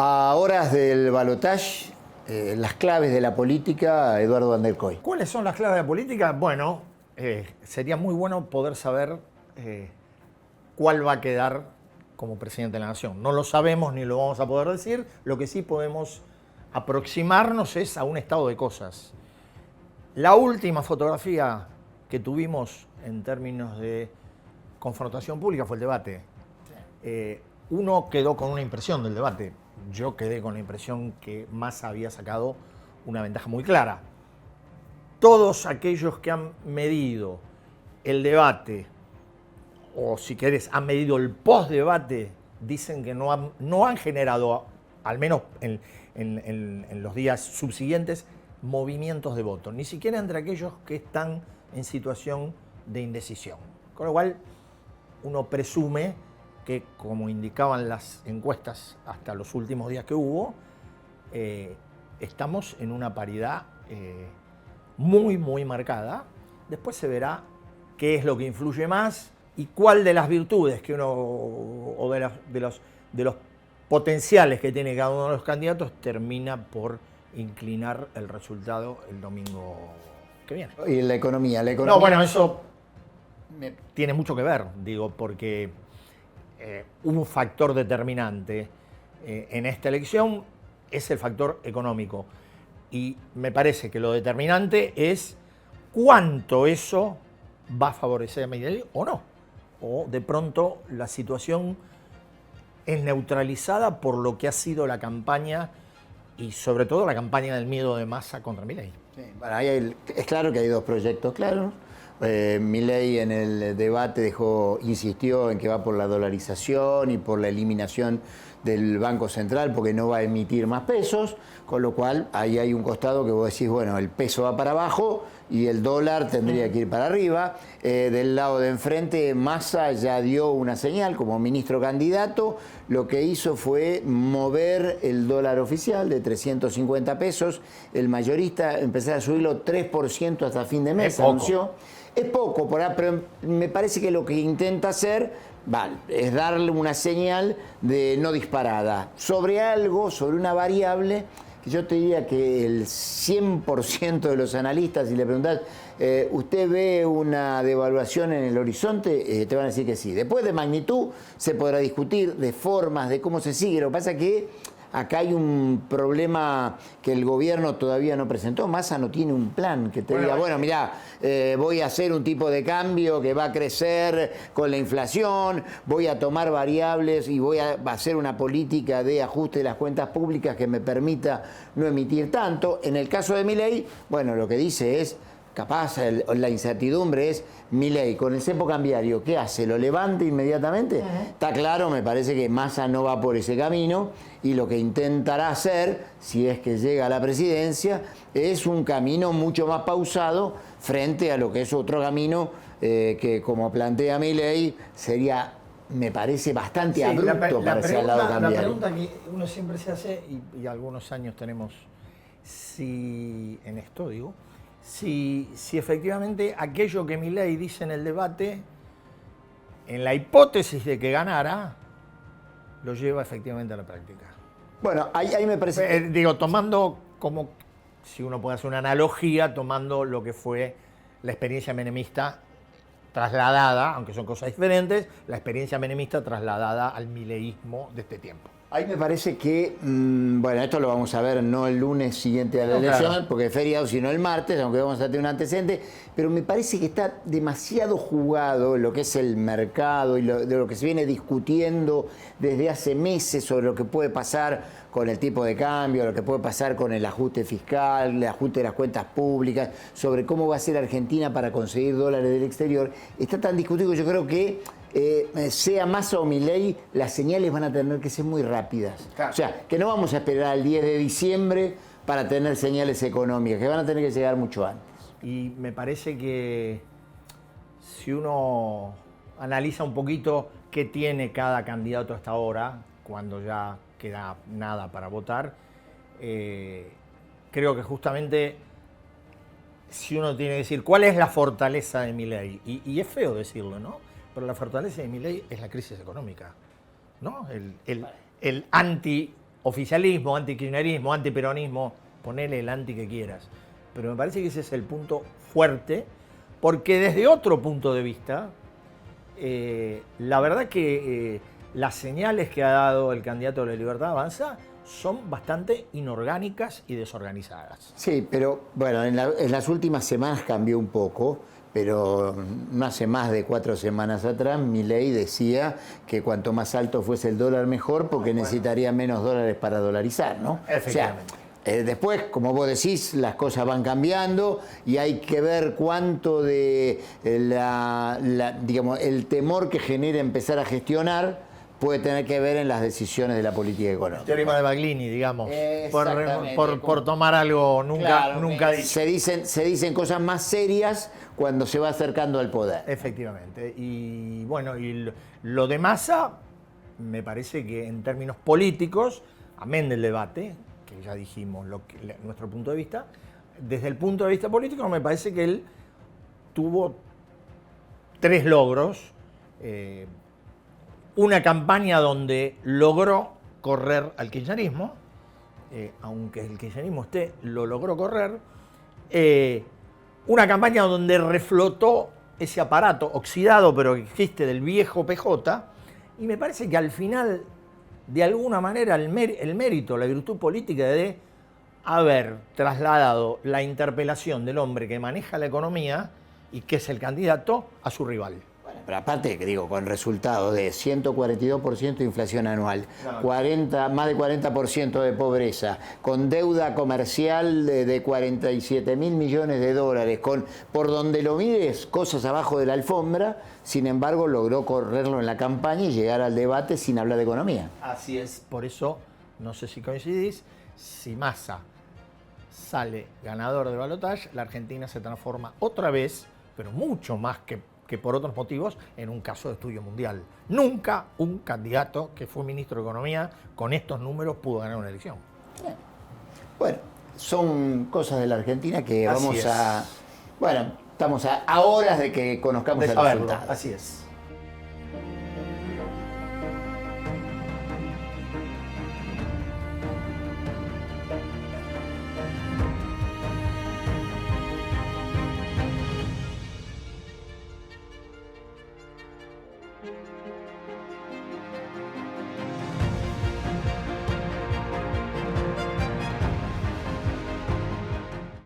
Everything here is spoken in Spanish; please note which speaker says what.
Speaker 1: A horas del balotaje, las claves de la política, Eduardo Van der Koy.
Speaker 2: ¿Cuáles son las claves de la política? Bueno, sería muy bueno poder saber cuál va a quedar como presidente de la nación. No lo sabemos ni lo vamos a poder decir. Lo que sí podemos aproximarnos es a un estado de cosas. La última fotografía que tuvimos en términos de confrontación pública fue el debate. Uno quedó con una impresión del debate. Yo quedé con la impresión que Massa había sacado una ventaja muy clara. Todos aquellos que han medido el debate, o si querés, han medido el post-debate, dicen que no han generado, al menos en los días subsiguientes, movimientos de voto, ni siquiera entre aquellos que están en situación de indecisión. Con lo cual, uno presume que, como indicaban las encuestas hasta los últimos días que hubo, estamos en una paridad muy, muy marcada. Después se verá qué es lo que influye más y cuál de las virtudes que uno, o de los potenciales que tiene cada uno de los candidatos, termina por inclinar el resultado el domingo que viene.
Speaker 1: Y la economía.
Speaker 2: No, bueno, eso tiene mucho que ver, digo, porque un factor determinante en esta elección es el factor económico. Y me parece que lo determinante es cuánto eso va a favorecer a Milei o no. O de pronto la situación es neutralizada por lo que ha sido la campaña y sobre todo la campaña del miedo de Massa contra Milei.
Speaker 1: Sí, bueno, es claro que hay dos proyectos claros. Milei en el debate insistió en que va por la dolarización y por la eliminación del Banco Central porque no va a emitir más pesos, con lo cual ahí hay un costado que vos decís, bueno, el peso va para abajo y el dólar tendría que ir para arriba. Del lado de enfrente, Massa ya dio una señal como ministro candidato. Lo que hizo fue mover el dólar oficial de 350 pesos. El mayorista empezó a subirlo 3% hasta fin de mes, anunció. Es poco, pero me parece que lo que intenta hacer es darle una señal de no disparada sobre algo, sobre una variable que yo te diría que el 100% de los analistas, si le preguntás, ¿usted ve una devaluación en el horizonte? Te van a decir que sí. Después de magnitud se podrá discutir, de formas, de cómo se sigue. Lo que pasa es que acá hay un problema que el gobierno todavía no presentó. Massa no tiene un plan que te diga, bueno, mirá, voy a hacer un tipo de cambio que va a crecer con la inflación, voy a tomar variables y voy a hacer una política de ajuste de las cuentas públicas que me permita no emitir tanto. En el caso de Milei, bueno, lo que dice es, capaz la incertidumbre es, Milei con el cepo cambiario, ¿qué hace? ¿Lo levanta inmediatamente? Está claro, me parece que Massa no va por ese camino y lo que intentará hacer, si es que llega a la presidencia, es un camino mucho más pausado frente a lo que es otro camino que, como plantea Milei, sería, me parece, bastante abrupto para ese lado cambiario.
Speaker 2: La pregunta que uno siempre se hace, y algunos años tenemos en esto, digo, si efectivamente aquello que Milei dice en el debate, en la hipótesis de que ganara, lo lleva efectivamente a la práctica.
Speaker 1: Bueno, ahí me parece...
Speaker 2: digo, tomando como, si uno puede hacer una analogía, tomando lo que fue la experiencia menemista trasladada, aunque son cosas diferentes, la experiencia menemista trasladada al mileísmo de este tiempo.
Speaker 1: Ahí me parece que, bueno, esto lo vamos a ver no el lunes siguiente a la elección, claro, porque es feriado, sino el martes, aunque vamos a tener un antecedente, pero me parece que está demasiado jugado lo que es el mercado y de lo que se viene discutiendo desde hace meses sobre lo que puede pasar con el tipo de cambio, lo que puede pasar con el ajuste fiscal, el ajuste de las cuentas públicas, sobre cómo va a ser Argentina para conseguir dólares del exterior. Está tan discutido que yo creo que sea Massa o Milei, las señales van a tener que ser muy rápidas. Claro. O sea, que no vamos a esperar al 10 de diciembre para tener señales económicas, que van a tener que llegar mucho antes.
Speaker 2: Y me parece que si uno analiza un poquito qué tiene cada candidato hasta ahora, cuando ya queda nada para votar, creo que justamente si uno tiene que decir cuál es la fortaleza de Milei, y es feo decirlo, ¿no? Pero la fortaleza de Milei es la crisis económica, ¿no? El oficialismo, anti-kirchnerismo, anti-peronismo, ponele el anti que quieras. Pero me parece que ese es el punto fuerte, porque desde otro punto de vista, la verdad que las señales que ha dado el candidato de la Libertad Avanza son bastante inorgánicas y desorganizadas.
Speaker 1: Sí, pero bueno, en las últimas semanas cambió un poco, pero no hace más de 4 semanas atrás Milei decía que cuanto más alto fuese el dólar mejor porque necesitaría menos dólares para dolarizar, ¿no?
Speaker 2: Efectivamente.
Speaker 1: O sea, después, como vos decís, las cosas van cambiando y hay que ver cuánto de digamos, el temor que genera empezar a gestionar puede tener que ver en las decisiones de la política económica.
Speaker 2: Teorema de Baglini, digamos,
Speaker 1: Exactamente.
Speaker 2: por tomar algo nunca dicho.
Speaker 1: Se dicen cosas más serias cuando se va acercando al poder.
Speaker 2: Efectivamente. Y bueno, y lo de Massa, me parece que en términos políticos, amén del debate, que ya dijimos nuestro punto de vista, desde el punto de vista político me parece que él tuvo 3 logros. Una campaña donde logró correr al kirchnerismo, aunque el kirchnerismo lo logró correr. Una campaña donde reflotó ese aparato oxidado, pero que existe, del viejo PJ. Y me parece que al final, de alguna manera, el mérito, la virtud política de haber trasladado la interpelación del hombre que maneja la economía y que es el candidato a su rival.
Speaker 1: Pero aparte, que digo, con resultados de 142% de inflación anual, más de 40% de pobreza, con deuda comercial de 47 mil millones de dólares, por donde lo mires, cosas abajo de la alfombra, sin embargo logró correrlo en la campaña y llegar al debate sin hablar de economía.
Speaker 2: Así es. Por eso, no sé si coincidís, si Massa sale ganador de balotaje, la Argentina se transforma otra vez, pero mucho más que por otros motivos, en un caso de estudio mundial. Nunca un candidato que fue ministro de Economía con estos números pudo ganar una elección.
Speaker 1: Bueno, son cosas de la Argentina que
Speaker 2: Así
Speaker 1: vamos
Speaker 2: es.
Speaker 1: a... Bueno, estamos a horas de que conozcamos el resultado.
Speaker 2: Así es.